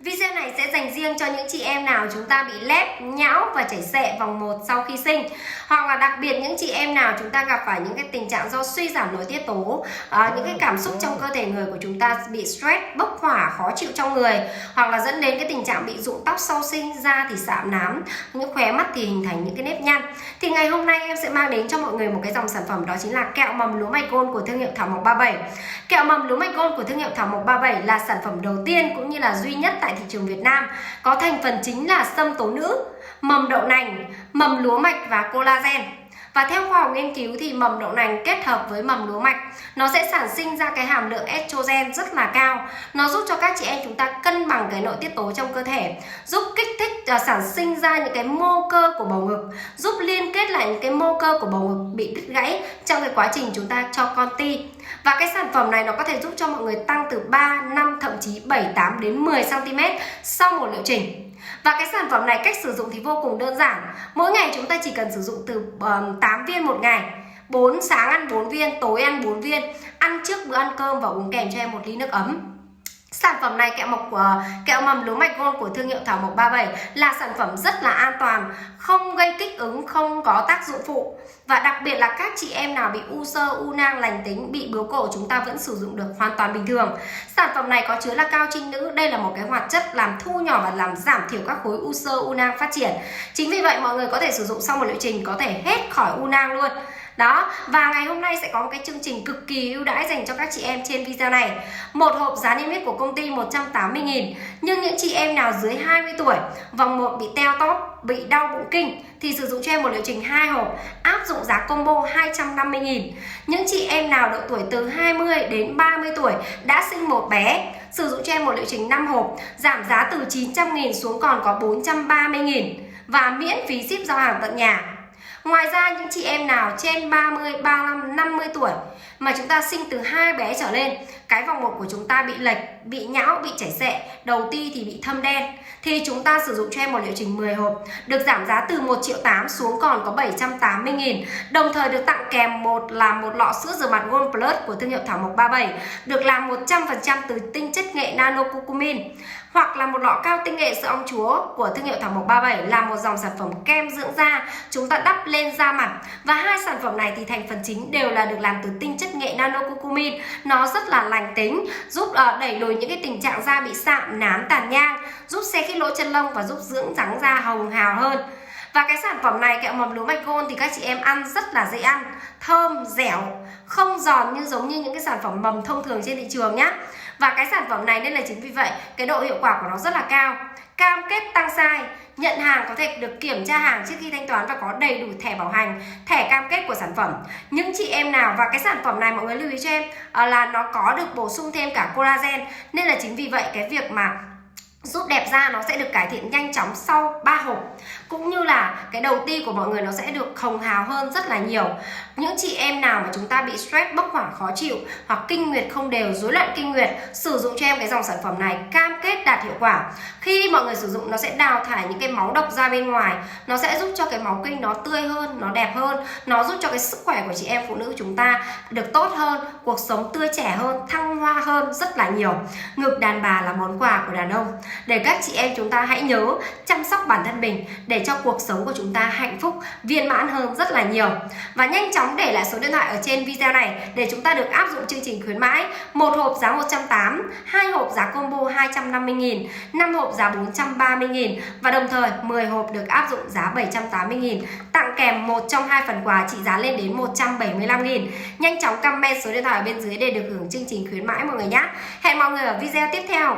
Video này sẽ dành riêng cho những chị em nào chúng ta bị lép, nhão và chảy xệ vòng 1 sau khi sinh. Hoặc là đặc biệt những chị em nào chúng ta gặp phải những cái tình trạng do suy giảm nội tiết tố, những cái cảm xúc trong cơ thể người của chúng ta bị stress, bốc hỏa, khó chịu trong người, hoặc là dẫn đến cái tình trạng bị rụng tóc sau sinh, da thì sạm nám, những khóe mắt thì hình thành những cái nếp nhăn. Thì ngày hôm nay em sẽ mang đến cho mọi người một cái dòng sản phẩm, đó chính là kẹo mầm lúa mạch gold của thương hiệu Thảo Mộc 37. Kẹo mầm lúa mạch gold của thương hiệu Thảo Mộc 37 là sản phẩm đầu tiên cũng như là duy nhất tại thị trường Việt Nam có thành phần chính là sâm tố nữ, mầm đậu nành, mầm lúa mạch và collagen. Và theo khoa học nghiên cứu thì mầm đậu nành kết hợp với mầm lúa mạch nó sẽ sản sinh ra cái hàm lượng estrogen rất là cao. Nó giúp cho các chị em chúng ta cân bằng cái nội tiết tố trong cơ thể, giúp kích thích sản sinh ra những cái mô cơ của bầu ngực, giúp liên kết lại những cái mô cơ của bầu ngực bị đứt gãy trong cái quá trình chúng ta cho con ti. Và cái sản phẩm này nó có thể giúp cho mọi người tăng từ 3, 5, thậm chí 7, 8 đến 10 cm sau một liệu trình. Và cái sản phẩm này cách sử dụng thì vô cùng đơn giản. Mỗi ngày chúng ta chỉ cần sử dụng từ 8 viên một ngày. Sáng ăn 4 viên, tối ăn 4 viên. Ăn trước bữa ăn cơm và uống kèm cho em một ly nước ấm. Sản phẩm này kẹo mầm lúa mạch gold của thương hiệu Thảo Mộc 37 là sản phẩm rất là an toàn, không gây kích ứng, không có tác dụng phụ. Và đặc biệt là các chị em nào bị u xơ, u nang lành tính, bị bướu cổ chúng ta vẫn sử dụng được hoàn toàn bình thường. Sản phẩm này có chứa là cao trinh nữ, đây là một cái hoạt chất làm thu nhỏ và làm giảm thiểu các khối u xơ, u nang phát triển. Chính vì vậy mọi người có thể sử dụng sau một liệu trình có thể hết khỏi u nang luôn. Đó, và ngày hôm nay sẽ có một cái chương trình cực kỳ ưu đãi dành cho các chị em trên video này. Một hộp giá niêm yết của công ty 180.000. Nhưng những chị em nào dưới 20 tuổi, vòng 1 bị teo tóp, bị đau bụng kinh thì sử dụng cho em một liệu trình 2 hộp, áp dụng giá combo 250.000. Những chị em nào độ tuổi từ 20 đến 30 tuổi đã sinh một bé, sử dụng cho em một liệu trình 5 hộp, giảm giá từ 900.000 xuống còn có 430.000 và miễn phí ship giao hàng tận nhà. Ngoài ra những chị em nào trên 30, 35, 50 tuổi mà chúng ta sinh từ 2 bé trở lên, cái vòng 1 của chúng ta bị lệch, bị nhão, bị chảy xệ, đầu ti thì bị thâm đen, thì chúng ta sử dụng cho em một liệu trình 10 hộp, được giảm giá từ 1.8 triệu xuống còn có 780.000. Đồng thời được tặng kèm một lọ sữa rửa mặt Gold Plus của thương hiệu Thảo Mộc 37, được làm 100% từ tinh chất nghệ nano curcumin, hoặc là một lọ cao tinh nghệ sữa ong chúa của thương hiệu Thảo Mộc 37 là một dòng sản phẩm kem dưỡng da chúng ta đắp lên da mặt. Và hai sản phẩm này thì thành phần chính đều là được làm từ tinh chất nghệ nano curcumin, nó rất là lành tính, giúp đẩy lùi những cái tình trạng da bị sạm, nám, tàn nhang, giúp xe khít lỗ chân lông và giúp dưỡng trắng da hồng hào hơn. Và cái sản phẩm này kẹo mầm lúa mạch gold thì các chị em ăn rất là dễ ăn, thơm, dẻo, không giòn như giống như những cái sản phẩm mầm thông thường trên thị trường nhá. Và cái sản phẩm này nên là chính vì vậy cái độ hiệu quả của nó rất là cao. Cam kết tăng size, nhận hàng có thể được kiểm tra hàng trước khi thanh toán và có đầy đủ thẻ bảo hành, thẻ cam kết của sản phẩm. Những chị em nào, và cái sản phẩm này mọi người lưu ý cho em là nó có được bổ sung thêm cả collagen, nên là chính vì vậy cái việc mà giúp đẹp da nó sẽ được cải thiện nhanh chóng sau 3 hộp. Cũng như là cái đầu ti của mọi người nó sẽ được hồng hào hơn rất là nhiều. Những chị em nào mà chúng ta bị stress, bốc hỏa, khó chịu hoặc kinh nguyệt không đều, rối loạn kinh nguyệt, sử dụng cho em cái dòng sản phẩm này cam kết đạt hiệu quả. Khi mọi người sử dụng nó sẽ đào thải những cái máu độc ra bên ngoài, nó sẽ giúp cho cái máu kinh nó tươi hơn, nó đẹp hơn, nó giúp cho cái sức khỏe của chị em phụ nữ chúng ta được tốt hơn, cuộc sống tươi trẻ hơn, thăng hoa hơn rất là nhiều. Ngực đàn bà là món quà của đàn ông. Để các chị em chúng ta hãy nhớ chăm sóc bản thân mình để cho cuộc sống của chúng ta hạnh phúc, viên mãn hơn rất là nhiều. Và nhanh chóng để lại số điện thoại ở trên video này để chúng ta được áp dụng chương trình khuyến mãi. Một hộp giá 180.000, 2 hộp giá combo 250.000, 5 hộp giá 430.000 và đồng thời 10 hộp được áp dụng giá 780.000, tặng kèm một trong 2 phần quà trị giá lên đến 175.000. Nhanh chóng comment số điện thoại ở bên dưới để được hưởng chương trình khuyến mãi mọi người nhé. Hẹn mọi người ở video tiếp theo.